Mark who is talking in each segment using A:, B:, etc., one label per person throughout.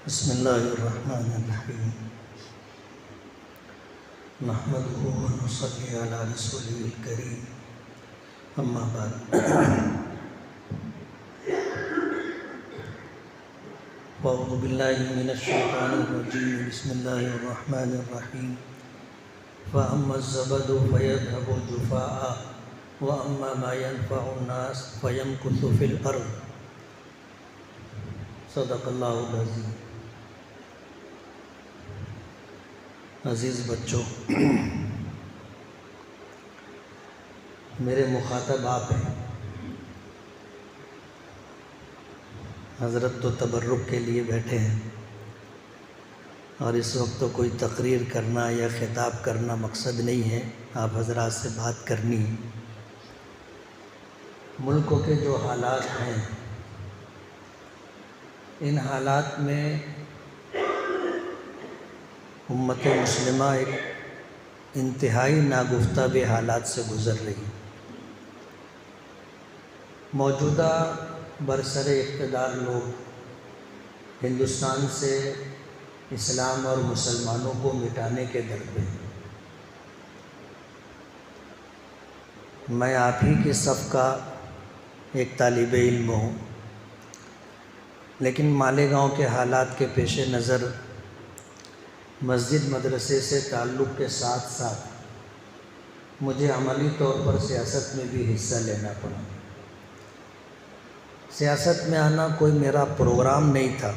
A: بسم اللہ الرحمن الرحیم نحمده ونصلی علی رسوله الکریم اما بعد اعوذ باللہ من الشیطان الرجیم بسم اللہ الرحمن الرحیم فاما الزبد فیذهب جفاء واما ما ينفع الناس فیمکث فی الارض صدق اللہ العظیم۔ عزیز بچوں، میرے مخاطب آپ ہیں۔ حضرت تو تبرک کے لیے بیٹھے ہیں اور اس وقت تو کوئی تقریر کرنا یا خطاب کرنا مقصد نہیں ہے، آپ حضرات سے بات کرنی ہے۔ ملک کے جو حالات ہیں، ان حالات میں امت مسلمہ ایک انتہائی ناگفتہ حالات سے گزر رہی ہے۔ موجودہ برسر اقتدار لوگ ہندوستان سے اسلام اور مسلمانوں کو مٹانے کے در پہ ہیں۔ میں آپ ہی کے صف کا ایک طالب علم ہوں، لیکن مالیگاؤں کے حالات کے پیش نظر مسجد مدرسے سے تعلق کے ساتھ ساتھ مجھے عملی طور پر سیاست میں بھی حصہ لینا پڑا۔ سیاست میں آنا کوئی میرا پروگرام نہیں تھا۔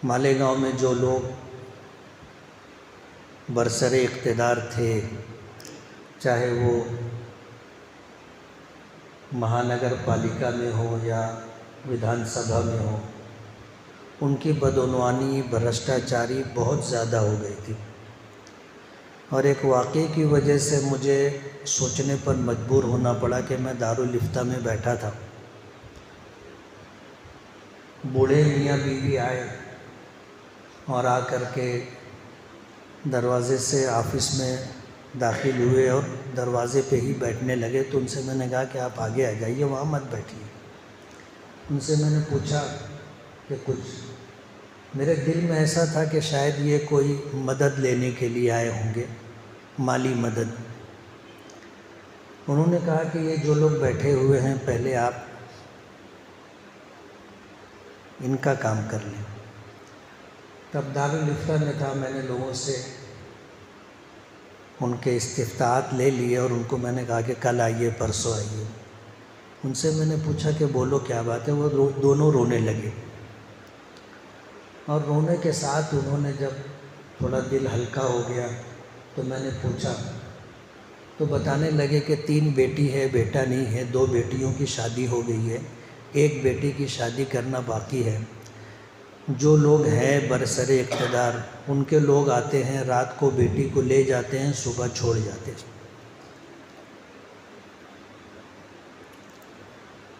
A: مالیگاؤں میں جو لوگ برسر اقتدار تھے، چاہے وہ مہانگر پالیکا میں ہو یا ودھان سبھا میں ہو، ان کی بدعنوانی، بھرشٹاچاری بہت زیادہ ہو گئی تھی، اور ایک واقعے کی وجہ سے مجھے سوچنے پر مجبور ہونا پڑا کہ میں دارالفتہ میں بیٹھا تھا۔ بوڑھے میاں بیوی آئے اور آ کر کے دروازے سے آفس میں داخل ہوئے اور دروازے پہ ہی بیٹھنے لگے، تو ان سے میں نے کہا کہ آپ آگے آ جائیے، وہاں مت بیٹھیے۔ ان سے میں نے پوچھا کہ کچھ، میرے دل میں ایسا تھا کہ شاید یہ کوئی مدد لینے کے لیے آئے ہوں گے، مالی مدد۔ انہوں نے کہا کہ یہ جو لوگ بیٹھے ہوئے ہیں، پہلے آپ ان کا کام کر لیں۔ تب دارالفتہ میں تھا، میں نے لوگوں سے ان کے استفتاءات لے لیے اور ان کو میں نے کہا کہ کل آئیے، پرسوں آئیے۔ ان سے میں نے پوچھا کہ بولو کیا بات ہے، وہ دونوں رونے لگے، اور رونے کے ساتھ انہوں نے جب تھوڑا دل ہلکا ہو گیا تو میں نے پوچھا، تو بتانے لگے کہ 3 بیٹی ہے، بیٹا نہیں ہے، 2 بیٹیوں کی شادی ہو گئی ہے، 1 بیٹی کی شادی کرنا باقی ہے۔ جو لوگ ہیں برسر اقتدار، ان کے لوگ آتے ہیں، رات کو بیٹی کو لے جاتے ہیں، صبح چھوڑ جاتے ہیں۔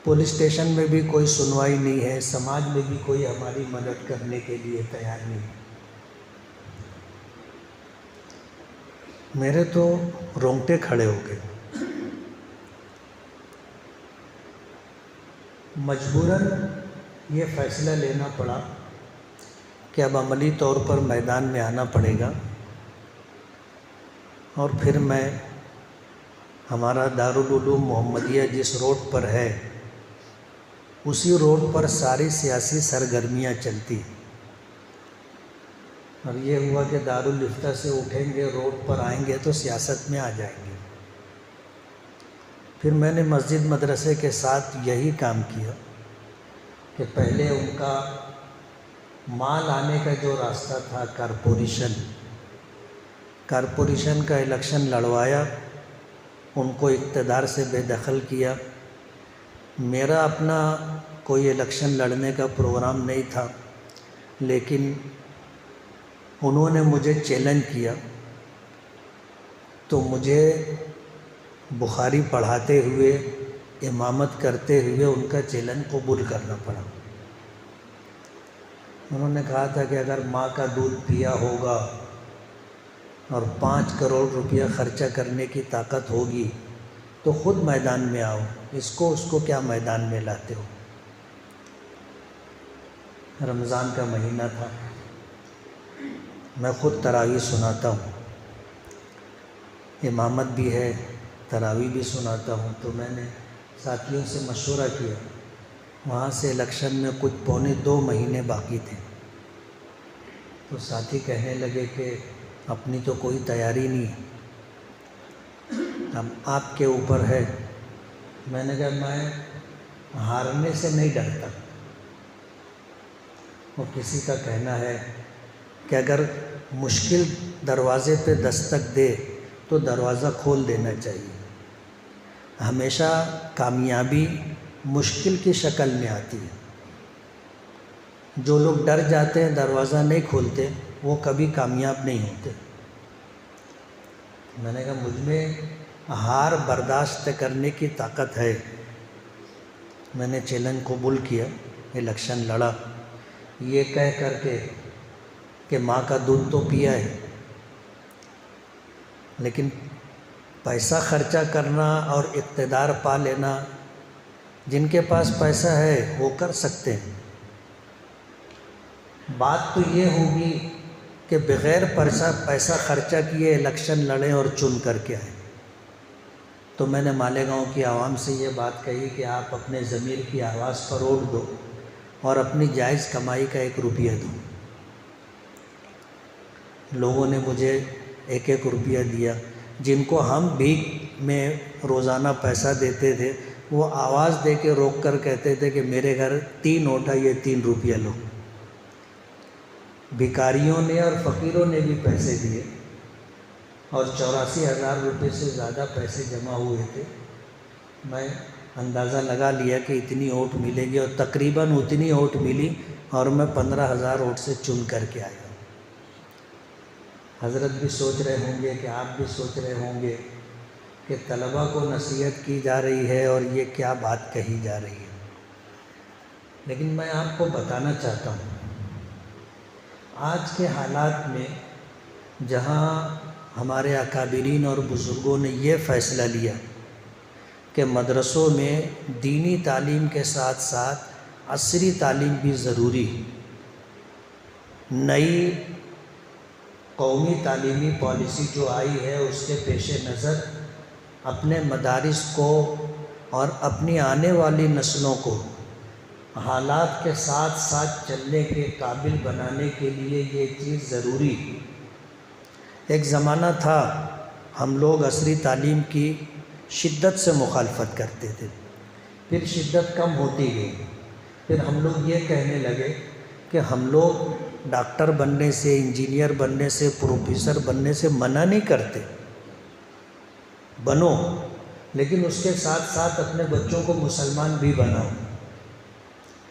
A: پولیس اسٹیشن میں بھی کوئی سنوائی نہیں ہے، سماج میں بھی کوئی ہماری مدد کرنے کے لیے تیار نہیں۔ میرے تو رونگٹے کھڑے ہو گئے۔ مجبوراً یہ فیصلہ لینا پڑا کہ اب عملی طور پر میدان میں آنا پڑے گا، اور پھر میں ہمارا دارالعلوم محمدیہ جس روڈ پر ہے، اسی روڈ پر ساری سیاسی سرگرمیاں چلتی، اور یہ ہوا کہ دارالفتہ سے اٹھیں گے، روڈ پر آئیں گے تو سیاست میں آ جائیں گے۔ پھر میں نے مسجد مدرسے کے ساتھ یہی کام کیا کہ پہلے ان کا مال آنے کا جو راستہ تھا، کارپوریشن کا الیکشن لڑوایا، ان کو اقتدار سے بے دخل کیا۔ میرا اپنا کوئی الیکشن لڑنے کا پروگرام نہیں تھا، لیکن انہوں نے مجھے چیلنج کیا تو مجھے بخاری پڑھاتے ہوئے، امامت کرتے ہوئے ان کا چیلنج قبول کرنا پڑا۔ انہوں نے کہا تھا کہ اگر ماں کا دودھ پیا ہوگا اور 5 کروڑ روپیہ خرچہ کرنے کی طاقت ہوگی تو خود میدان میں آؤ، اس کو کیا میدان میں لاتے ہو۔ رمضان کا مہینہ تھا، میں خود تراویح سناتا ہوں، امامت بھی ہے، تراویح بھی سناتا ہوں۔ تو میں نے ساتھیوں سے مشورہ کیا، وہاں سے الیکشن میں کچھ 1.25 مہینے باقی تھے، تو ساتھی کہنے لگے کہ اپنی تو کوئی تیاری نہیں ہے، اب آپ کے اوپر ہے۔ میں نے کہا میں ہارنے سے نہیں ڈرتا، اور کسی کا کہنا ہے کہ اگر مشکل دروازے پہ دستک دے تو دروازہ کھول دینا چاہیے۔ ہمیشہ کامیابی مشکل کی شکل میں آتی ہے۔ جو لوگ ڈر جاتے ہیں، دروازہ نہیں کھولتے، وہ کبھی کامیاب نہیں ہوتے۔ میں نے کہا مجھ میں ہار برداشت کرنے کی طاقت ہے۔ میں نے چیلنج قبول کیا، الیکشن لڑا، یہ کہہ کر کے کہ ماں کا دودھ تو پیا ہے، لیکن پیسہ خرچہ کرنا اور اقتدار پا لینا، جن کے پاس پیسہ ہے وہ کر سکتے ہیں۔ بات تو یہ ہوگی کہ بغیر پیسہ خرچہ کیے الیکشن لڑیں اور چن کر کے آئیں۔ تو میں نے مالیگاؤں کی عوام سے یہ بات کہی کہ آپ اپنے ضمیر کی آواز پر ووٹ دو اور اپنی جائز کمائی کا 1 روپیہ دو۔ لوگوں نے مجھے 1 روپیہ دیا۔ جن کو ہم بھیک میں روزانہ پیسہ دیتے تھے، وہ آواز دے کے روک کر کہتے تھے کہ میرے گھر 3 ووٹ ہے، یہ 3 روپیہ لو۔ بھکاریوں نے اور فقیروں نے بھی پیسے دیے، اور 84,000 روپے سے زیادہ پیسے جمع ہوئے تھے۔ میں اندازہ لگا لیا کہ اتنی ووٹ ملے گی، اور تقریباً اتنی ووٹ ملی، اور میں 15,000 ووٹ سے چن کر کے آیا۔ حضرت بھی سوچ رہے ہوں گے کہ آپ بھی سوچ رہے ہوں گے کہ طلباء کو نصیحت کی جا رہی ہے اور یہ کیا بات کہی جا رہی ہے۔ لیکن میں آپ کو بتانا چاہتا ہوں، آج کے حالات میں جہاں ہمارے اکابرین اور بزرگوں نے یہ فیصلہ لیا کہ مدرسوں میں دینی تعلیم کے ساتھ ساتھ عصری تعلیم بھی ضروری ہے، نئی قومی تعلیمی پالیسی جو آئی ہے اس کے پیش نظر اپنے مدارس کو اور اپنی آنے والی نسلوں کو حالات کے ساتھ ساتھ چلنے کے قابل بنانے کے لیے یہ چیز ضروری ہے۔ ایک زمانہ تھا ہم لوگ عصری تعلیم کی شدت سے مخالفت کرتے تھے، پھر شدت کم ہوتی گئی، پھر ہم لوگ یہ کہنے لگے کہ ہم لوگ ڈاکٹر بننے سے، انجینئر بننے سے، پروفیسر بننے سے منع نہیں کرتے، بنو، لیکن اس کے ساتھ ساتھ اپنے بچوں کو مسلمان بھی بناؤ،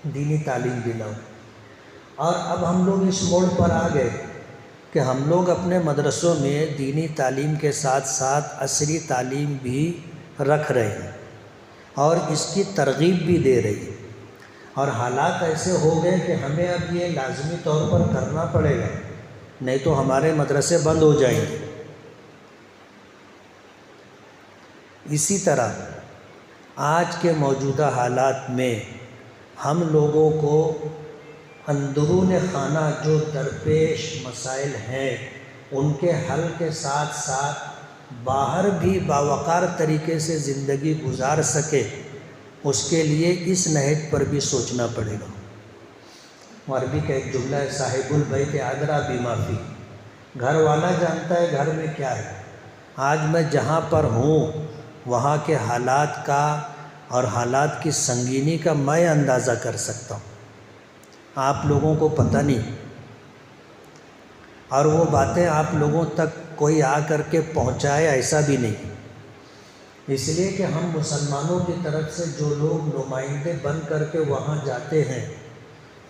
A: دینی تعلیم دلاؤ۔ اور اب ہم لوگ اس موڑ پر آ گئے کہ ہم لوگ اپنے مدرسوں میں دینی تعلیم کے ساتھ ساتھ عصری تعلیم بھی رکھ رہے ہیں اور اس کی ترغیب بھی دے رہی ہے، اور حالات ایسے ہو گئے کہ ہمیں اب یہ لازمی طور پر کرنا پڑے گا، نہیں تو ہمارے مدرسے بند ہو جائیں گے۔ اسی طرح آج کے موجودہ حالات میں ہم لوگوں کو اندرون خانہ جو درپیش مسائل ہیں ان کے حل کے ساتھ ساتھ باہر بھی باوقار طریقے سے زندگی گزار سکے، اس کے لیے اس نہج پر بھی سوچنا پڑے گا۔ عربی کا ایک جملہ ہے، صاحب البیت ادریٰ بما فیہ، گھر والا جانتا ہے گھر میں کیا ہے۔ آج میں جہاں پر ہوں وہاں کے حالات کا اور حالات کی سنگینی کا میں اندازہ کر سکتا ہوں، آپ لوگوں کو پتہ نہیں، اور وہ باتیں آپ لوگوں تک کوئی آ کر کے پہنچائے ایسا بھی نہیں۔ اس لیے کہ ہم مسلمانوں کی طرف سے جو لوگ نمائندے بن کر کے وہاں جاتے ہیں،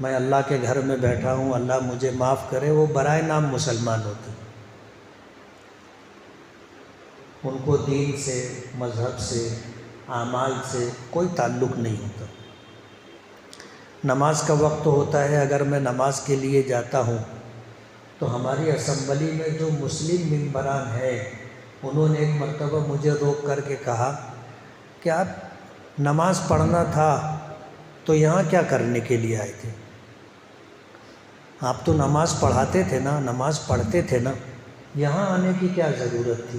A: میں اللہ کے گھر میں بیٹھا ہوں، اللہ مجھے معاف کرے، وہ برائے نام مسلمان ہوتے ہیں، ان کو دین سے، مذہب سے، اعمال سے کوئی تعلق نہیں ہوتا۔ نماز کا وقت ہوتا ہے، اگر میں نماز کے لیے جاتا ہوں تو ہماری اسمبلی میں جو مسلم ممبران ہیں انہوں نے ایک مرتبہ مجھے روک کر کے کہا کہ آپ نماز پڑھنا تھا تو یہاں کیا کرنے کے لیے آئے تھے؟ آپ تو نماز پڑھاتے تھے نا، نماز پڑھتے تھے نا، یہاں آنے کی کیا ضرورت تھی؟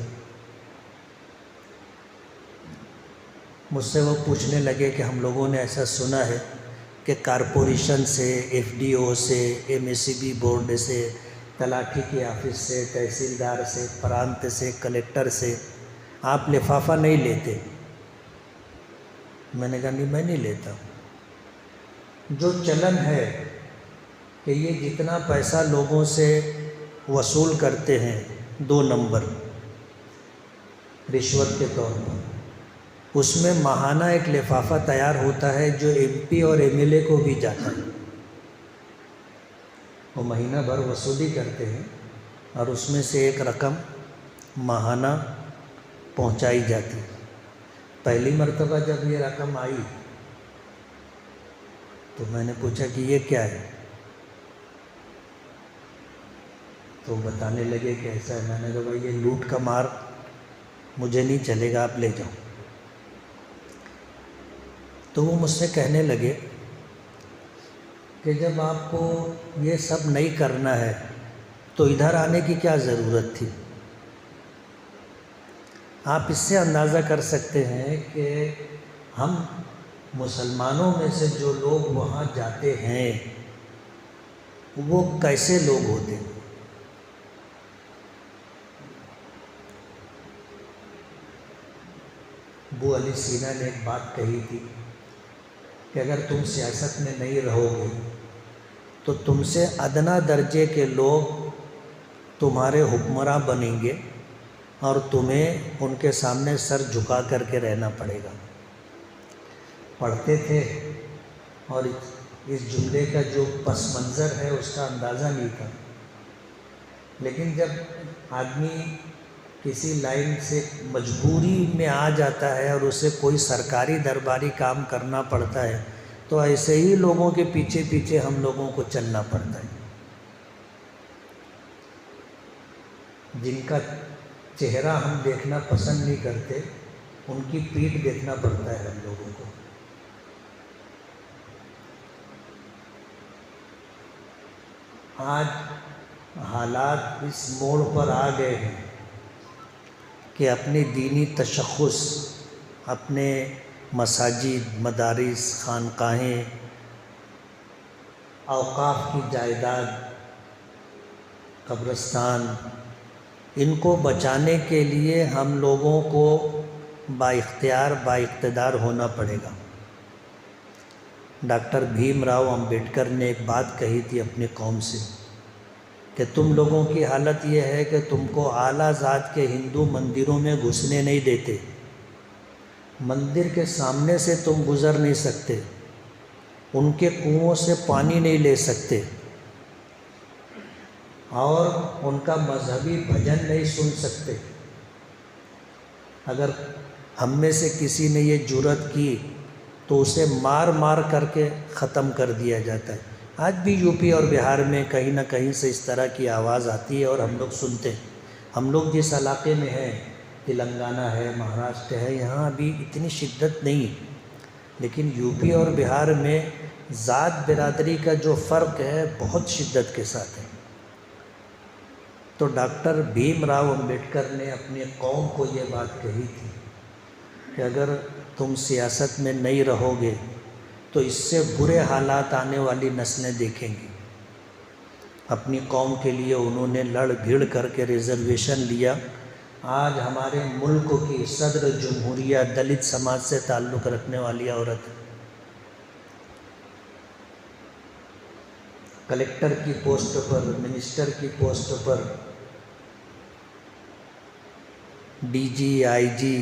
A: مجھ سے وہ پوچھنے لگے کہ ہم لوگوں نے ایسا سنا ہے کہ کارپوریشن سے، ایف ڈی او سے، M S C B board سے، تلاٹھی کے آفس سے، تحصیلدار سے، پرانت سے، کلیکٹر سے آپ لفافہ نہیں لیتے؟ میں نے کہا نہیں، میں نہیں لیتا۔ جو چلن ہے کہ یہ جتنا پیسہ لوگوں سے وصول کرتے ہیں 2 نمبر رشوت کے طور پر، اس میں ماہانہ ایک لفافہ تیار ہوتا ہے جو ایم پی اور ایم ایل اے کو بھی جاتا ہے۔ وہ مہینہ بھر وصولی کرتے ہیں اور اس میں سے ایک رقم ماہانہ پہنچائی جاتی ہے۔ پہلی مرتبہ جب یہ رقم آئی تو میں نے پوچھا کہ یہ کیا ہے؟ تو بتانے لگے کہ ایسا ہے۔ میں نے کہا بھائی یہ لوٹ کا مار مجھے نہیں چلے گا، آپ لے جاؤ۔ تو وہ مجھ سے کہنے لگے کہ جب آپ کو یہ سب نہیں کرنا ہے تو ادھر آنے کی کیا ضرورت تھی؟ آپ اس سے اندازہ کر سکتے ہیں کہ ہم مسلمانوں میں سے جو لوگ وہاں جاتے ہیں وہ کیسے لوگ ہوتے ہیں۔ ابو علی سینا نے ایک بات کہی تھی کہ اگر تم سیاست میں نہیں رہو گے تو تم سے ادنا درجے کے لوگ تمہارے حکمراں بنیں گے اور تمہیں ان کے سامنے سر جھکا کر کے رہنا پڑے گا۔ پڑھتے تھے اور اس جملے کا جو پس منظر ہے اس کا اندازہ نہیں تھا، لیکن جب آدمی کسی لائن سے مجبوری میں آ جاتا ہے اور اسے کوئی سرکاری درباری کام کرنا پڑتا ہے تو ایسے ہی لوگوں کے پیچھے پیچھے ہم لوگوں کو چلنا پڑتا ہے، جن کا چہرہ ہم دیکھنا پسند نہیں کرتے، ان کی پیٹھ دیکھنا پڑتا ہے ہم لوگوں کو۔ آج حالات اس موڑ پر آ گئے ہیں کہ اپنی دینی تشخص، اپنے مساجد، مدارس، خانقاہیں، اوقاف کی جائیداد، قبرستان، ان کو بچانے کے لیے ہم لوگوں کو با اختیار با اقتدار ہونا پڑے گا۔ ڈاکٹر بھیم راؤ امبیڈکر نے ایک بات کہی تھی اپنی قوم سے کہ تم لوگوں کی حالت یہ ہے کہ تم کو اعلیٰ ذات کے ہندو مندروں میں گھسنے نہیں دیتے، مندر کے سامنے سے تم گزر نہیں سکتے، ان کے کنووں سے پانی نہیں لے سکتے اور ان کا مذہبی بھجن نہیں سن سکتے۔ اگر ہم میں سے کسی نے یہ جرأت کی تو اسے مار مار کر کے ختم کر دیا جاتا ہے۔ آج بھی یو پی اور بہار میں کہیں نہ کہیں سے اس طرح کی آواز آتی ہے اور ہم لوگ سنتے ہیں۔ ہم لوگ جس علاقے میں ہیں، تلنگانہ ہے، مہاراشٹر ہے، یہاں ابھی اتنی شدت نہیں ہے، لیکن یو پی اور بہار میں ذات برادری کا جو فرق ہے بہت شدت کے ساتھ ہے۔ تو ڈاکٹر بھیم راؤ امبیڈکر نے اپنی قوم کو یہ بات کہی تھی کہ اگر تم سیاست میں نہیں رہو گے تو اس سے برے حالات آنے والی نسلیں دیکھیں گی۔ اپنی قوم کے لیے انہوں نے لڑ بھیڑ کر کے ریزرویشن لیا۔ آج ہمارے ملک کی صدر جمہوریہ دلت سماج سے تعلق رکھنے والی عورت ہے۔ کلیکٹر کی پوسٹ پر، منسٹر کی پوسٹ پر، D G, I G,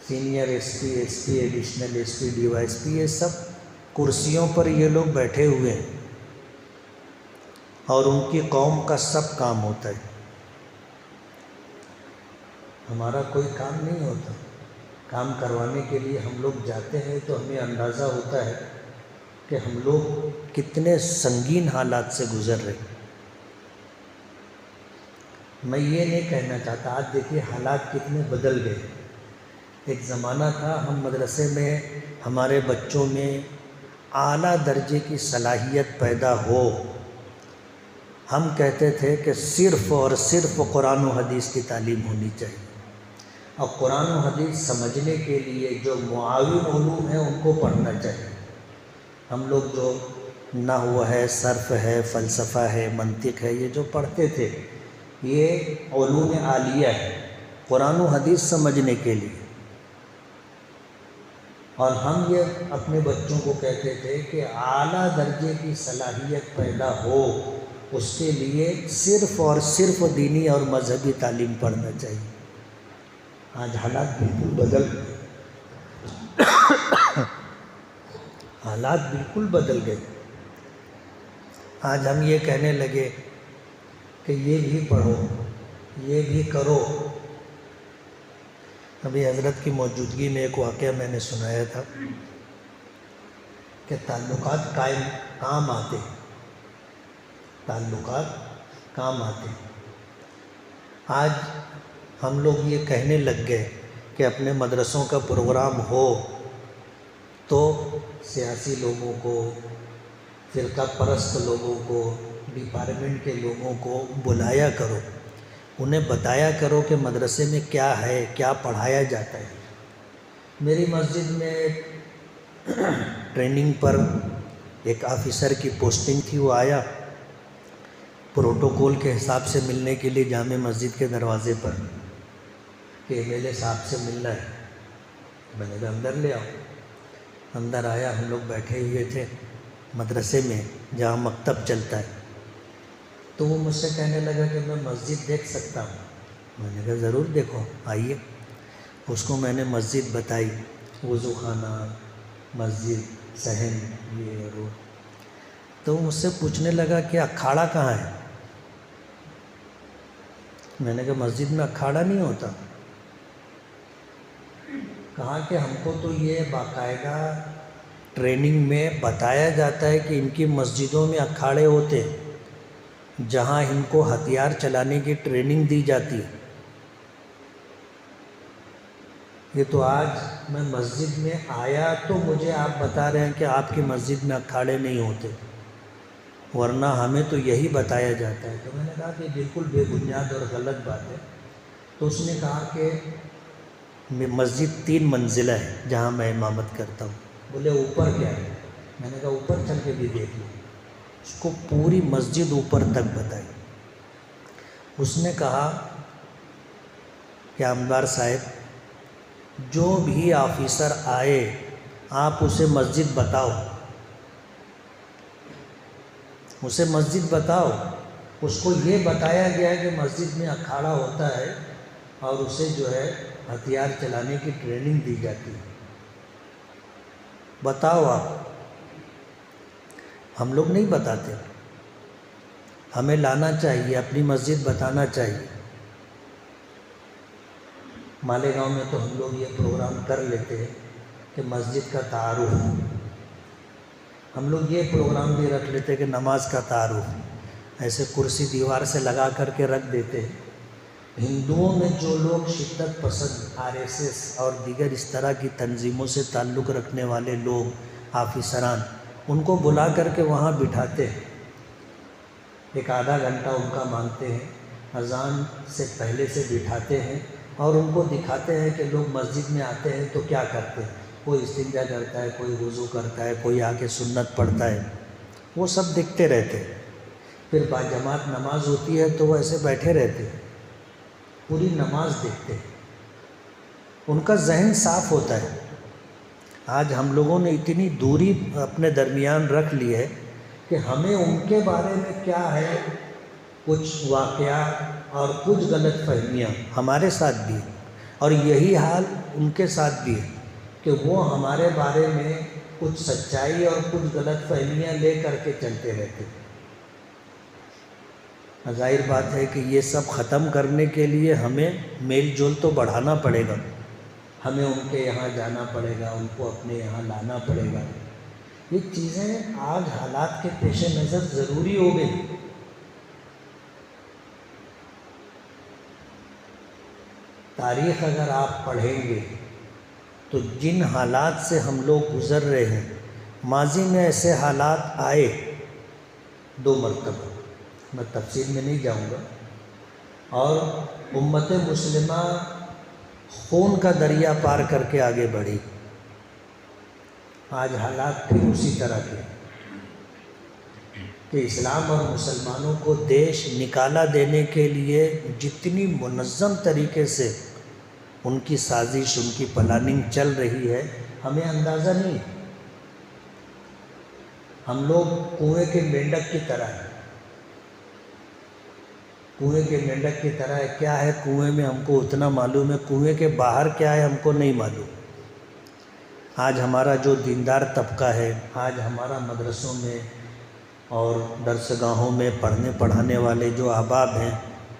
A: senior S P, additional S P, D Y S P, یہ سب کرسیوں پر یہ لوگ بیٹھے ہوئے ہیں اور ان کی قوم کا سب کام ہوتا ہے۔ ہمارا کوئی کام نہیں ہوتا۔ کام کروانے کے لیے ہم لوگ جاتے ہیں تو ہمیں اندازہ ہوتا ہے کہ ہم لوگ کتنے سنگین حالات سے گزر رہے ہیں۔ میں یہ نہیں کہنا چاہتا، آج دیکھیے حالات کتنے بدل گئے۔ ایک زمانہ تھا ہم مدرسے میں ہمارے بچوں میں اعلیٰ درجے کی صلاحیت پیدا ہو، ہم کہتے تھے کہ صرف اور صرف قرآن و حدیث کی تعلیم ہونی چاہیے، اور قرآن و حدیث سمجھنے کے لیے جو معاون علوم ہیں ان کو پڑھنا چاہیے۔ ہم لوگ جو نحو ہے، صرف ہے، فلسفہ ہے، منطق ہے، یہ جو پڑھتے تھے یہ علوم عالیہ ہے قرآن و حدیث سمجھنے کے لیے، اور ہم یہ اپنے بچوں کو کہتے تھے کہ اعلیٰ درجے کی صلاحیت پیدا ہو اس کے لیے صرف اور صرف دینی اور مذہبی تعلیم پڑھنا چاہیے۔ آج حالات بالکل بدل گئے، حالات بالکل بدل گئے۔ آج ہم یہ کہنے لگے کہ یہ بھی پڑھو، یہ بھی کرو۔ ابھی حضرت کی موجودگی میں ایک واقعہ میں نے سنایا تھا کہ تعلقات کام آتے، تعلقات کام آتے۔ آج ہم لوگ یہ کہنے لگ گئے کہ اپنے مدرسوں کا پروگرام ہو تو سیاسی لوگوں کو، فرقہ پرست لوگوں کو، ڈپارٹمنٹ کے لوگوں کو بلایا کرو، انہیں بتایا کرو کہ مدرسے میں کیا ہے، کیا پڑھایا جاتا ہے۔ میری مسجد میں ٹریننگ پر ایک آفیسر کی پوسٹنگ تھی، وہ آیا پروٹوکول کے حساب سے ملنے کے لیے جامع مسجد کے دروازے پر کہ ایم ایل اے صاحب سے ملنا ہے۔ میں نے کہا اندر لے آؤ۔ اندر آیا، ہم لوگ بیٹھے ہوئے تھے مدرسے میں جہاں مکتب چلتا ہے، تو وہ مجھ سے کہنے لگا کہ میں مسجد دیکھ سکتا ہوں؟ میں نے کہا ضرور دیکھو، آئیے۔ اس کو میں نے مسجد بتائی، وضو خانہ، مسجد، صحن، یہ اور وہ۔ تو وہ مجھ سے پوچھنے لگا کہ اکھاڑا کہاں ہے؟ میں نے کہا مسجد میں اکھاڑا نہیں ہوتا۔ کہا کہ ہم کو تو یہ باقاعدہ ٹریننگ میں بتایا جاتا ہے کہ ان کی مسجدوں میں اکھاڑے ہوتے ہیں جہاں ان کو ہتھیار چلانے کی ٹریننگ دی جاتی ہے۔ یہ تو آج میں مسجد میں آیا تو مجھے آپ بتا رہے ہیں کہ آپ کی مسجد میں اکھاڑے نہیں ہوتے، ورنہ ہمیں تو یہی بتایا جاتا ہے۔ تو میں نے کہا کہ بالکل بے بنیاد اور غلط بات ہے۔ تو اس نے کہا کہ مسجد 3 منزلہ ہے جہاں میں امامت کرتا ہوں۔ بولے اوپر کیا ہے؟ میں نے کہا اوپر چل کے بھی دیکھ لو۔ اس کو پوری مسجد اوپر تک بتائی۔ اس نے کہا کہ امدار صاحب جو بھی آفیسر آئے آپ اسے مسجد بتاؤ، اسے مسجد بتاؤ۔ اس کو یہ بتایا گیا ہے کہ مسجد میں اکھاڑا ہوتا ہے اور اسے جو ہے ہتھیار چلانے کی ٹریننگ دی جاتی ہے، بتاؤ آپ۔ ہم لوگ نہیں بتاتے، ہمیں لانا چاہیے، اپنی مسجد بتانا چاہیے۔ مالیگاؤں میں تو ہم لوگ یہ پروگرام کر لیتے ہیں کہ مسجد کا تعارف، ہم لوگ یہ پروگرام بھی رکھ لیتے کہ نماز کا تعارف، ایسے کرسی دیوار سے لگا کر کے رکھ دیتے ہیں۔ ہندوؤں میں جو لوگ شدت پسند RSS اور دیگر اس طرح کی تنظیموں سے تعلق رکھنے والے لوگ، آفیسران، ان کو بلا کر کے وہاں بٹھاتے ہیں، ایک آدھا گھنٹہ ان کا مانگتے ہیں، اذان سے پہلے سے بٹھاتے ہیں اور ان کو دکھاتے ہیں کہ لوگ مسجد میں آتے ہیں تو کیا کرتے ہیں۔ کوئی استنجا کرتا ہے، کوئی وضو کرتا ہے، کوئی آ کے سنت پڑھتا ہے، وہ سب دیکھتے رہتے ہیں۔ پھر باجماعت نماز ہوتی ہے تو وہ ایسے بیٹھے رہتے ہیں، پوری نماز دیکھتے ہیں، ان کا ذہن صاف ہوتا ہے۔ آج ہم لوگوں نے اتنی دوری اپنے درمیان رکھ لی ہے کہ ہمیں ان کے بارے میں کیا ہے، کچھ واقعات اور کچھ غلط فہمیاں ہمارے ساتھ بھی ہیں، اور یہی حال ان کے ساتھ بھی ہے کہ وہ ہمارے بارے میں کچھ سچائی اور کچھ غلط فہمیاں لے کر کے چلتے رہتے ہیں۔ ظاہر بات ہے کہ یہ سب ختم کرنے کے لیے ہمیں میل جول تو بڑھانا پڑے گا، ہمیں ان کے یہاں جانا پڑے گا، ان کو اپنے یہاں لانا پڑے گا۔ یہ چیزیں آج حالات کے پیش نظر ضروری ہو گئی۔ تاریخ اگر آپ پڑھیں گے تو جن حالات سے ہم لوگ گزر رہے ہیں ماضی میں ایسے حالات آئے 2 مرتبہ، میں تفصیل میں نہیں جاؤں گا، اور امت مسلمہ خون کا دریا پار کر کے آگے بڑھی۔ آج حالات پھر اسی طرح کے کہ اسلام اور مسلمانوں کو دیش نکالا دینے کے لیے جتنی منظم طریقے سے ان کی سازش، ان کی پلاننگ چل رہی ہے، ہمیں اندازہ نہیں۔ ہم لوگ کنویں کے مینڈک کی طرح ہیں، کنویں کے مینڈک کی طرح ہے۔ کیا ہے کنویں میں ہم کو اتنا معلوم ہے، کنویں کے باہر کیا ہے ہم کو نہیں معلوم۔ آج ہمارا جو دیندار طبقہ ہے، آج ہمارا مدرسوں میں اور درس گاہوں میں پڑھنے پڑھانے والے جو احباب ہیں،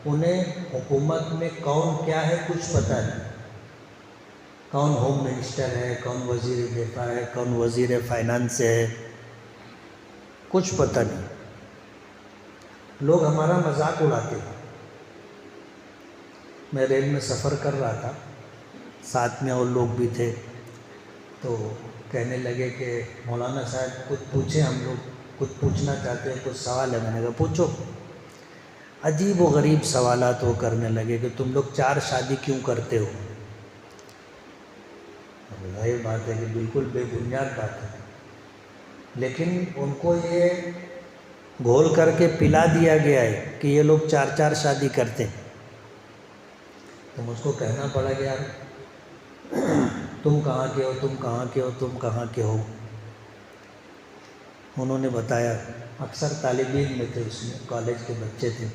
A: انہیں حکومت میں کون کیا ہے کچھ پتہ نہیں۔ کون ہوم منسٹر ہے، کون وزیر دفاع ہے، کون وزیر فائنانس ہے، کچھ پتہ نہیں۔ لوگ ہمارا مذاق اڑاتے ہیں۔ میں ریل میں سفر کر رہا تھا، ساتھ میں اور لوگ بھی تھے، تو کہنے لگے کہ مولانا صاحب کچھ پوچھیں، ہم لوگ کچھ پوچھنا چاہتے ہیں، کچھ سوال ہے۔ میں نے کہا پوچھو۔ عجیب و غریب سوالات وہ کرنے لگے کہ تم لوگ 4 شادی کیوں کرتے ہو؟ ظاہر بات ہے کہ بالکل بے بنیاد بات ہے، لیکن ان کو یہ گھول کر کے پلا دیا گیا ہے کہ یہ لوگ 4 شادی کرتے ہیں۔ تو مجھ کو کہنا پڑا کہ یار تم کہاں کے ہو، تم کہاں کے ہو، تم کہاں کے ہو؟ انہوں نے بتایا، اکثر طالب علم میں تھے، اس میں کالج کے بچے تھے۔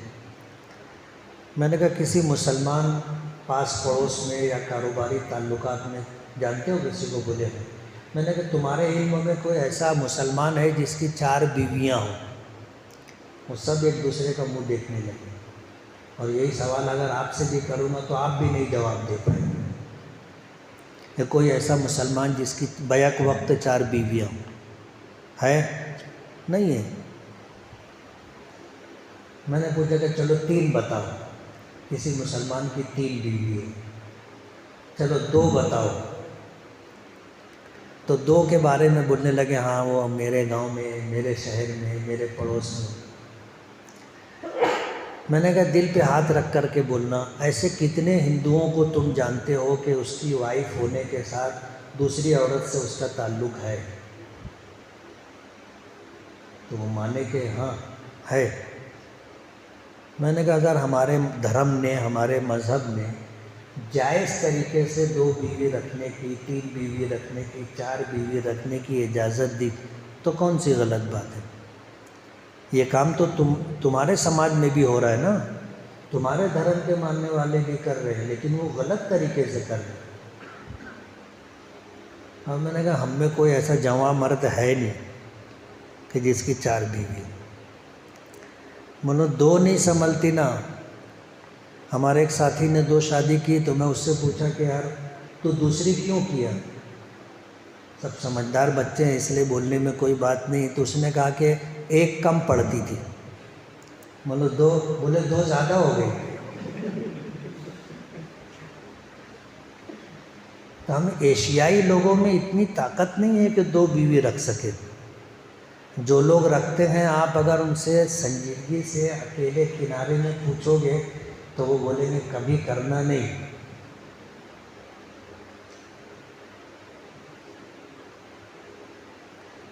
A: میں نے کہا کسی مسلمان پاس پڑوس میں یا کاروباری تعلقات میں جانتے ہو کسی کو؟ بولے میں نے کہا تمہارے علم میں کوئی ایسا مسلمان ہے جس کی 4 بیویاں ہوں؟ وہ سب ایک دوسرے کا منہ دیکھنے لگے، اور یہی سوال اگر آپ سے بھی کروں گا تو آپ بھی نہیں جواب دے پائیں گے کہ کوئی ایسا مسلمان جس کی بیک وقت 4 بیویاں ہوں، ہے؟ نہیں ہے۔ میں نے پوچھا کہ چلو 3 بتاؤ، کسی مسلمان کی 3 بیوی ہے، چلو 2 بتاؤ، تو 2 کے بارے میں بولنے لگے ہاں وہ میرے گاؤں میں، میرے شہر میں، میرے پڑوس میں۔ میں نے کہا دل پہ ہاتھ رکھ کر کے بولنا، ایسے کتنے ہندوؤں کو تم جانتے ہو کہ اس کی وائف ہونے کے ساتھ دوسری عورت سے اس کا تعلق ہے؟ تو وہ مانے کہ ہاں ہے۔ میں نے کہا اگر ہمارے دھرم نے، ہمارے مذہب نے جائز طریقے سے 2 بیوی رکھنے کی، 3 بیوی رکھنے کی، 4 بیوی رکھنے کی اجازت دی تو کون سی غلط بات ہے؟ یہ کام تو تمہارے سماج میں بھی ہو رہا ہے نا، تمہارے دھرم کے ماننے والے بھی کر رہے ہیں، لیکن وہ غلط طریقے سے کر رہے ہیں۔ اور میں نے کہا ہم میں کوئی ایسا جواں مرد ہے نہیں کہ جس کی 4 بیوی، منو 2 نہیں سنبھلتی نا۔ ہمارے ایک ساتھی نے 2 شادی کی تو میں اس سے پوچھا کہ یار تو دوسری کیوں کیا؟ سب سمجھدار بچے ہیں اس لیے بولنے میں کوئی بات نہیں، تو اس نے کہا کہ 1 کم پڑتی تھی۔ منو 2، بولے 2 زیادہ ہو گئی۔ تو ہم ایشیائی لوگوں میں اتنی طاقت نہیں ہے کہ 2 بیوی رکھ سکے۔ جو لوگ رکھتے ہیں، آپ اگر ان سے سنجیدگی سے اکیلے کنارے میں پوچھو گے تو وہ بولیں گے کبھی کرنا نہیں۔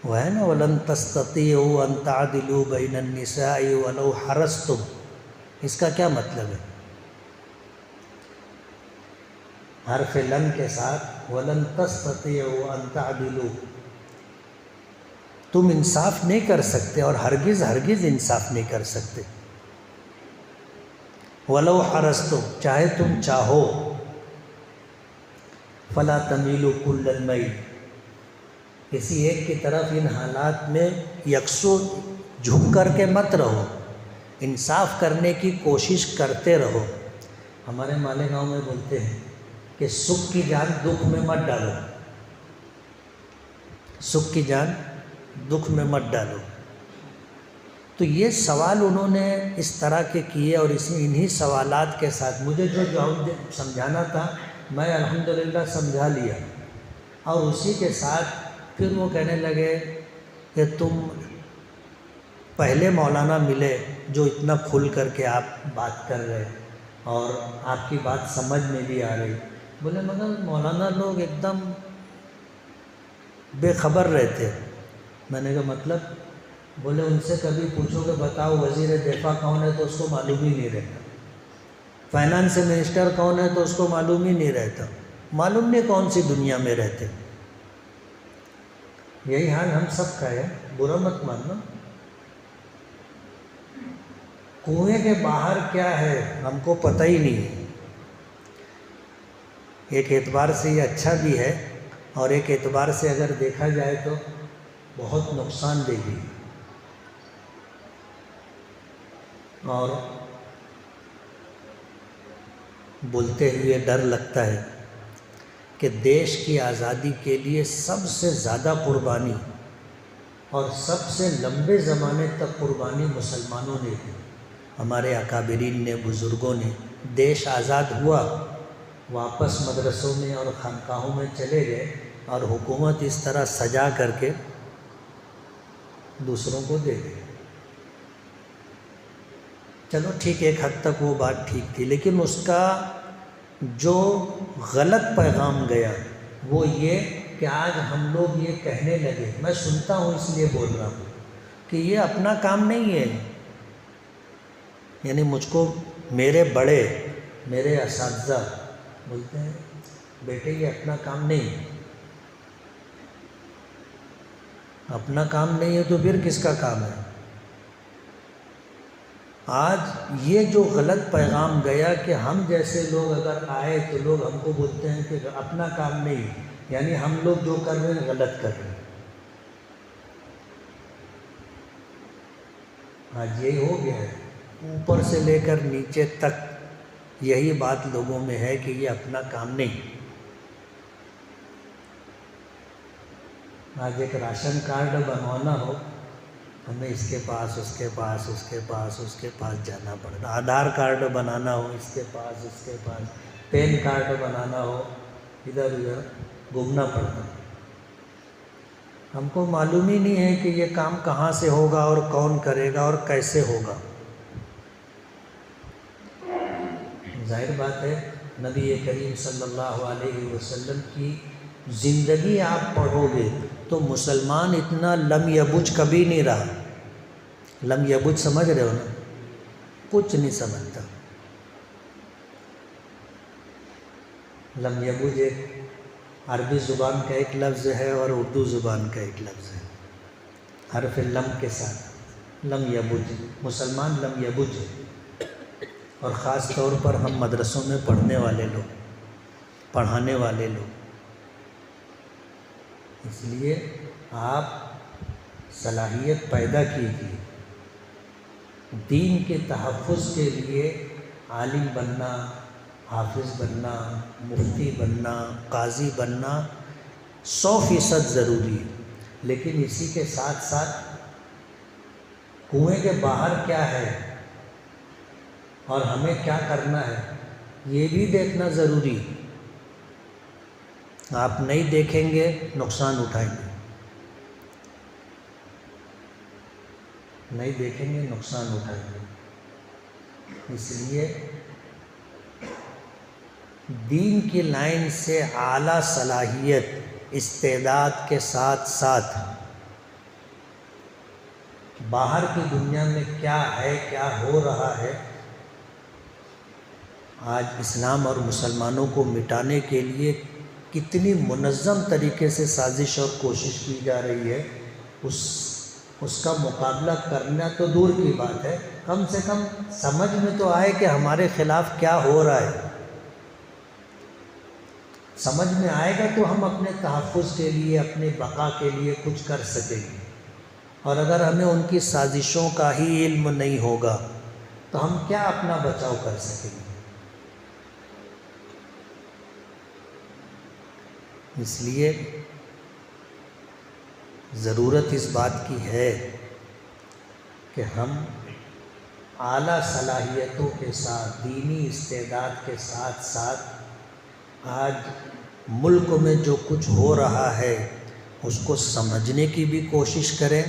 A: وہ ہے نا وَلَن تَسْتَطِيعُوا أَن تَعْدِلُوا بَيْنَ النِّسَاءِ وَلَوْ حَرَصْتُمْ، اس کا کیا مطلب ہے؟ حرف لن کے ساتھ وَلَن تَسْتَطِيعُوا أَن تَعْدِلُوا، تم انصاف نہیں کر سکتے اور ہرگز انصاف نہیں کر سکتے۔ وَلَوْ حَرَصْتُمْ، چاہے تم چاہو، فَلَا تَمِيلُوا كُلَّ الْمَيْلِ، کسی ایک کی طرف ان حالات میں یکسو جھک کر کے مت رہو، انصاف کرنے کی کوشش کرتے رہو۔ ہمارے مالیگاؤں میں بولتے ہیں کہ سکھ کی جان دکھ میں مت ڈالو، سکھ کی جان دکھ میں مت ڈالو۔ تو یہ سوال انہوں نے اس طرح کے کیے، اور انہی سوالات کے ساتھ مجھے جو جواب سمجھانا تھا میں الحمدللہ سمجھا لیا، اور اسی کے ساتھ پھر وہ کہنے لگے کہ تم پہلے مولانا ملے جو اتنا کھل کر کے آپ بات کر رہے اور آپ کی بات سمجھ میں بھی آ رہی. بولے مگر مولانا لوگ ایک دم بے خبر رہتے. میں نے کہا مطلب؟ بولے ان سے کبھی پوچھو کہ بتاؤ وزیر دفاع کون ہے تو اس کو معلوم ہی نہیں رہتا، فائنانس منسٹر کون ہے تو اس کو معلوم ہی نہیں رہتا، معلوم نہیں کون سی دنیا میں رہتے. یہی حال ہم سب کا ہے، برا مت ماننا. کنویں کے باہر کیا ہے ہم کو پتہ ہی نہیں ہے. ایک اعتبار سے یہ اچھا بھی ہے اور ایک اعتبار سے اگر دیکھا جائے تو بہت نقصان دہ بھی. اور بولتے ہوئے ڈر لگتا ہے کہ دیش کی آزادی کے لیے سب سے زیادہ قربانی اور سب سے لمبے زمانے تک قربانی مسلمانوں نے دی. ہمارے اکابرین نے، بزرگوں نے. دیش آزاد ہوا، واپس مدرسوں میں اور خانقاہوں میں چلے گئے اور حکومت اس طرح سجا کر کے دوسروں کو دے دی. چلو ٹھیک، ایک حد تک وہ بات ٹھیک تھی، لیکن اس کا جو غلط پیغام گیا وہ یہ کہ آج ہم لوگ یہ کہنے لگے، میں سنتا ہوں اس لیے بول رہا ہوں، کہ یہ اپنا کام نہیں ہے. یعنی مجھ کو میرے بڑے، میرے اساتذہ بولتے ہیں بیٹے یہ اپنا کام نہیں ہے. اپنا کام نہیں ہے تو پھر کس کا کام ہے؟ آج یہ جو غلط پیغام گیا کہ ہم جیسے لوگ اگر آئے تو لوگ ہم کو بولتے ہیں کہ اپنا کام نہیں، یعنی ہم لوگ جو کر رہے ہیں غلط کر رہے ہیں. آج یہی ہو گیا ہے، اوپر سے لے کر نیچے تک یہی بات لوگوں میں ہے کہ یہ اپنا کام نہیں. آج ایک راشن کارڈ بنوانا ہو ہمیں اس کے پاس اس کے پاس اس کے پاس اس کے پاس جانا پڑتا. آدھار کارڈ بنانا ہو اس کے پاس اس کے پاس، پین کارڈ بنانا ہو ادھر ادھر گھومنا پڑتا. ہم کو معلوم ہی نہیں ہے کہ یہ کام کہاں سے ہوگا اور کون کرے گا اور کیسے ہوگا. ظاہر بات ہے نبی کریم صلی اللہ علیہ وسلم کی زندگی آپ پڑھو گے تو مسلمان اتنا لم یبج کبھی نہیں رہا. لم یبج سمجھ رہے ہو نا؟ کچھ نہیں سمجھتا. لم یبج ایک عربی زبان کا ایک لفظ ہے اور اردو زبان کا ایک لفظ ہے، حرف لم کے ساتھ. لم یبج، مسلمان لم یبج ہے. اور خاص طور پر ہم مدرسوں میں پڑھنے والے لوگ، پڑھانے والے لوگ، اس لیے آپ صلاحیت پیدا کیجیے. دین کے تحفظ کے لیے عالم بننا، حافظ بننا، مفتی بننا، قاضی بننا 100% ضروری ہے. لیکن اسی کے ساتھ ساتھ کنویں کے باہر کیا ہے اور ہمیں کیا کرنا ہے یہ بھی دیکھنا ضروری ہے. آپ نہیں دیکھیں گے نقصان اٹھائیں گے، نہیں دیکھیں گے نقصان اٹھائیں گے. اس لیے دین کی لائن سے اعلیٰ صلاحیت، استعداد کے ساتھ ساتھ باہر کی دنیا میں کیا ہے، کیا ہو رہا ہے. آج اسلام اور مسلمانوں کو مٹانے کے لیے کتنی منظم طریقے سے سازش اور کوشش کی جا رہی ہے، اس کا مقابلہ کرنا تو دور کی بات ہے، کم سے کم سمجھ میں تو آئے کہ ہمارے خلاف کیا ہو رہا ہے. سمجھ میں آئے گا تو ہم اپنے تحفظ کے لیے، اپنے بقا کے لیے کچھ کر سکیں گے. اور اگر ہمیں ان کی سازشوں کا ہی علم نہیں ہوگا تو ہم کیا اپنا بچاؤ کر سکیں گے. اس لیے ضرورت اس بات کی ہے کہ ہم اعلیٰ صلاحیتوں کے ساتھ، دینی استعداد کے ساتھ آج ملک میں جو کچھ ہو رہا ہے اس کو سمجھنے کی بھی کوشش کریں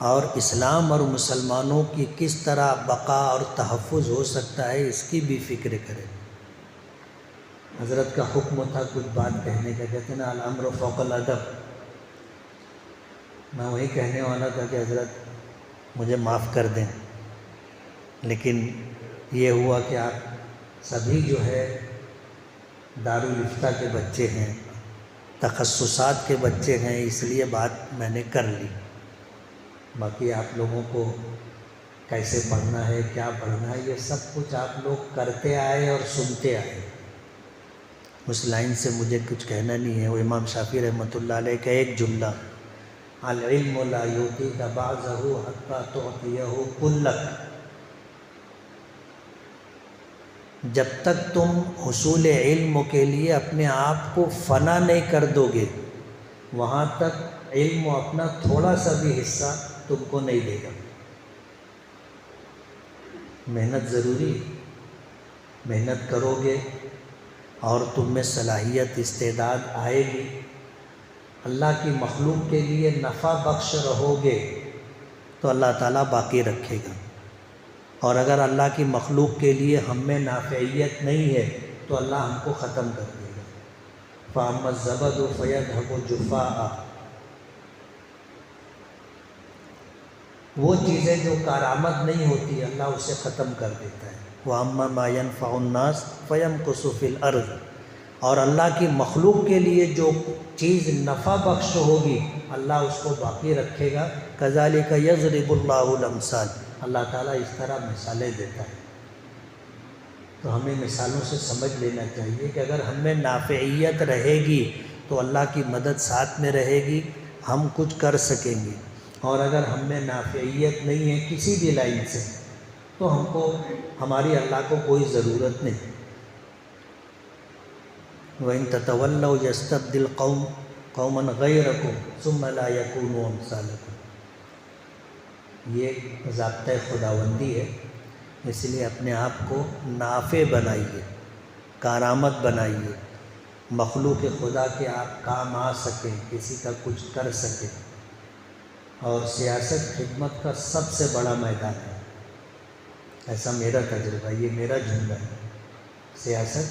A: اور اسلام اور مسلمانوں کی کس طرح بقا اور تحفظ ہو سکتا ہے اس کی بھی فکر کریں۔ حضرت کا حکم تھا کچھ بات کہنے کا، کہتے ہیں نا الامر فوق الادب، میں وہی کہنے والا تھا کہ حضرت مجھے معاف کر دیں، لیکن یہ ہوا کہ آپ سبھی جو ہے دارالافتاء کے بچے ہیں، تخصصات کے بچے ہیں، اس لیے بات میں نے کر لی۔ باقی آپ لوگوں کو کیسے پڑھنا ہے، کیا پڑھنا ہے، یہ سب کچھ آپ لوگ کرتے آئے اور سنتے آئے، اس لائن سے مجھے کچھ کہنا نہیں ہے۔ وہ امام شافعی رحمۃ اللہ علیہ کا ایک جملہ، العلم لا یعطیک بعضہ حتی تعطیہ کلک، جب تک تم حصول علم کے لیے اپنے آپ کو فنا نہیں کر دو گے، وہاں تک علم اپنا تھوڑا سا بھی حصہ تم کو نہیں دے گا۔ محنت ضروری، محنت کرو گے اور تم میں صلاحیت استعداد آئے گی، اللہ کی مخلوق کے لیے نفع بخش رہو گے تو اللہ تعالیٰ باقی رکھے گا، اور اگر اللہ کی مخلوق کے لیے ہم میں نافعیت نہیں ہے تو اللہ ہم کو ختم کر دے گا۔ فَأَمَّا الزَّبَدُ فَيَذْهَبُ جُفَاءً، وہ چیزیں جو کارآمد نہیں ہوتی اللہ اسے ختم کر دیتا ہے۔ وَأَمَّا مَا يَنْفَعُ النَّاسَ فَيَمْكُثُ فِي الْأَرْضِ، اور اللہ کی مخلوق کے لیے جو چیز نفع بخش ہوگی اللہ اس کو باقی رکھے گا۔ كَذَلِكَ يَضْرِبُ اللَّهُ الْأَمْثَالَ، اللہ تعالیٰ اس طرح مثالیں دیتا ہے۔ تو ہمیں مثالوں سے سمجھ لینا چاہیے کہ اگر ہم میں نافعیت رہے گی تو اللہ کی مدد ساتھ میں رہے گی، ہم کچھ کر سکیں گے، اور اگر ہم میں نافعیت نہیں ہے کسی بھی لائن سے تو ہم کو ہماری اللہ کو کوئی ضرورت نہیں۔ وَإِن تَتَوَلَّوْا يَسْتَبْدِلْ قَوْمًا غَيْرَكُمْ ثُمَّ لَا يَكُونُوا أَمْثَالَكُمْ، یہ ضابطۂ خداوندی ہے، اس لیے اپنے آپ کو نافع بنائیے، کارآمد بنائیے، مخلوق خدا کے آپ کام آ سکیں، کسی کا کچھ کر سکیں۔ اور سیاست خدمت کا سب سے بڑا میدان ہے، ایسا میرا تجربہ، یہ میرا جملہ ہے۔ سیاست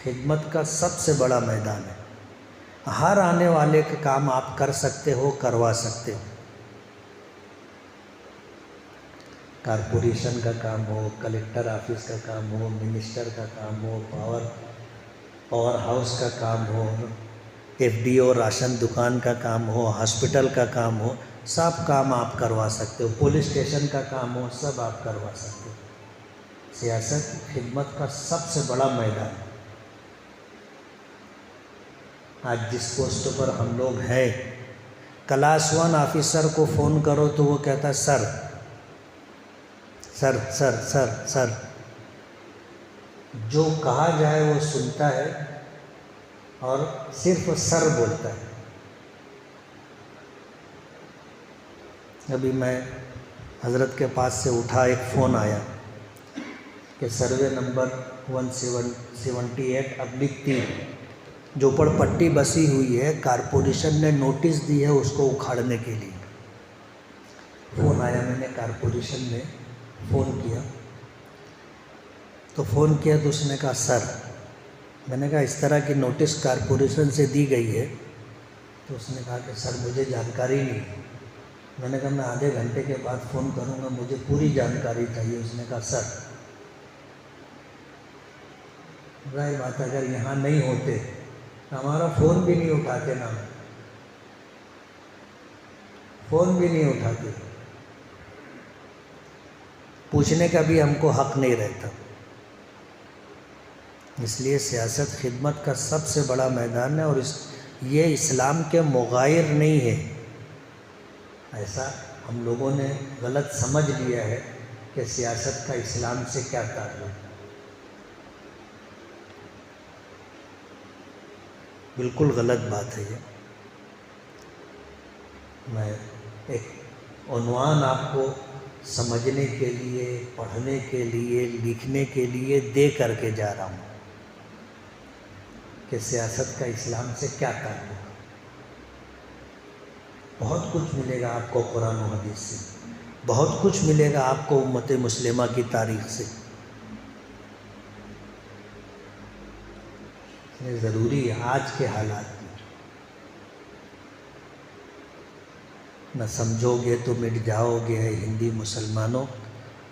A: خدمت کا سب سے بڑا میدان ہے، ہر آنے والے کا کام آپ کر سکتے ہو، کروا سکتے ہو۔ کارپوریشن کا کام ہو، کلکٹر آفس کا کام ہو، منسٹر کا کام ہو، پاور ہاؤس کا کام ہو، ایف ڈی او راشن دکان کا کام ہو، ہاسپٹل کا کام ہو، سب کام آپ کروا سکتے ہو، پولیس اسٹیشن کا کام ہو، سب آپ کروا سکتے ہو۔ سیاست خدمت کا سب سے بڑا میدان ہے۔ آج جس پوسٹ پر ہم لوگ ہیں، کلاس 1 آفیسر کو فون کرو تو وہ کہتا ہے سر سر سر سر سر، جو کہا جائے وہ سنتا ہے اور صرف سر بولتا ہے۔ ابھی میں حضرت کے پاس سے اٹھا، ایک فون آیا کہ سروے نمبر 178/3 جو اوپر پٹی بسی ہوئی ہے، کارپوریشن نے نوٹس دی ہے اس کو اکھاڑنے کے لیے۔ فون آیا، میں نے کارپوریشن میں فون کیا تو اس نے کہا سر، میں نے کہا اس طرح کی نوٹس کارپوریشن سے دی گئی ہے، تو اس نے کہا کہ سر مجھے جانکاری نہیں ہے۔ میں نے کہا میں آدھے گھنٹے کے بعد فون کروں گا، مجھے پوری جانکاری چاہیے۔ اس نے کہا سر، ظاہر بات اگر یہاں نہیں ہوتے ہمارا فون بھی نہیں اٹھاتے، نا فون بھی نہیں اٹھاتے، پوچھنے کا بھی ہم کو حق نہیں رہتا۔ اس لیے سیاست خدمت کا سب سے بڑا میدان ہے، اور یہ اسلام کے مغایر نہیں ہے۔ ایسا ہم لوگوں نے غلط سمجھ لیا ہے کہ سیاست کا اسلام سے کیا تعلق۔ بالکل غلط بات ہے یہ۔ میں ایک عنوان آپ کو سمجھنے کے لیے، پڑھنے کے لیے، لکھنے کے لیے دے کر کے جا رہا ہوں کہ سیاست کا اسلام سے کیا تعلق۔ بہت کچھ ملے گا آپ کو قرآن و حدیث سے، بہت کچھ ملے گا آپ کو امت مسلمہ کی تاریخ سے۔ یہ ضروری ہے آج کے حالات میں، نہ سمجھو گے تو مٹ جاؤ گے اے ہندی مسلمانوں،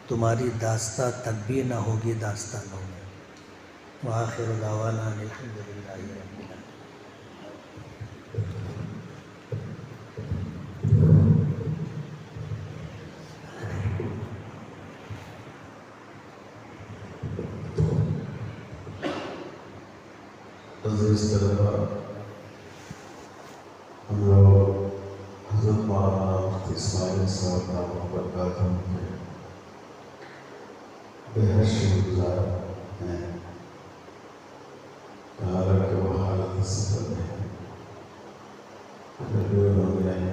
A: تمہاری داستاں تب بھی نہ ہوگی داستانوں میں۔ وآخر دعوانا ان الحمدللہ رب العالمین۔
B: عزیز طلبہ، ہم لوگ حضرت مولانا مفتی اسماعیل صاحب دامت برکاتہم کے بے حد شکر گزار ہیں، حالانکہ وہ حالت سفر میں ہے، پھر بھی انہوں نے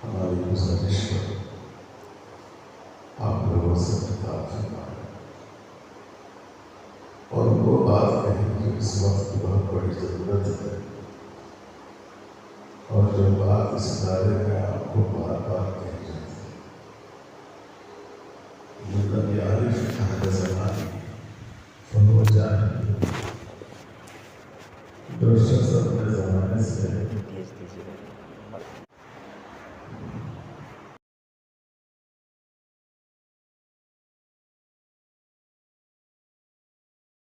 B: ہماری گزارش پر آپ لوگوں سے خطاب فرمایا اور وہ بات کہی جو اس وقت بہت بڑی ضرورت ہے، اور جو بات اس ادارے میں آپ کو بار بار کہی جاتی ہے، مطلب عارف اہل زمانی فہو جاہل، جو شخص اپنے زمانے سے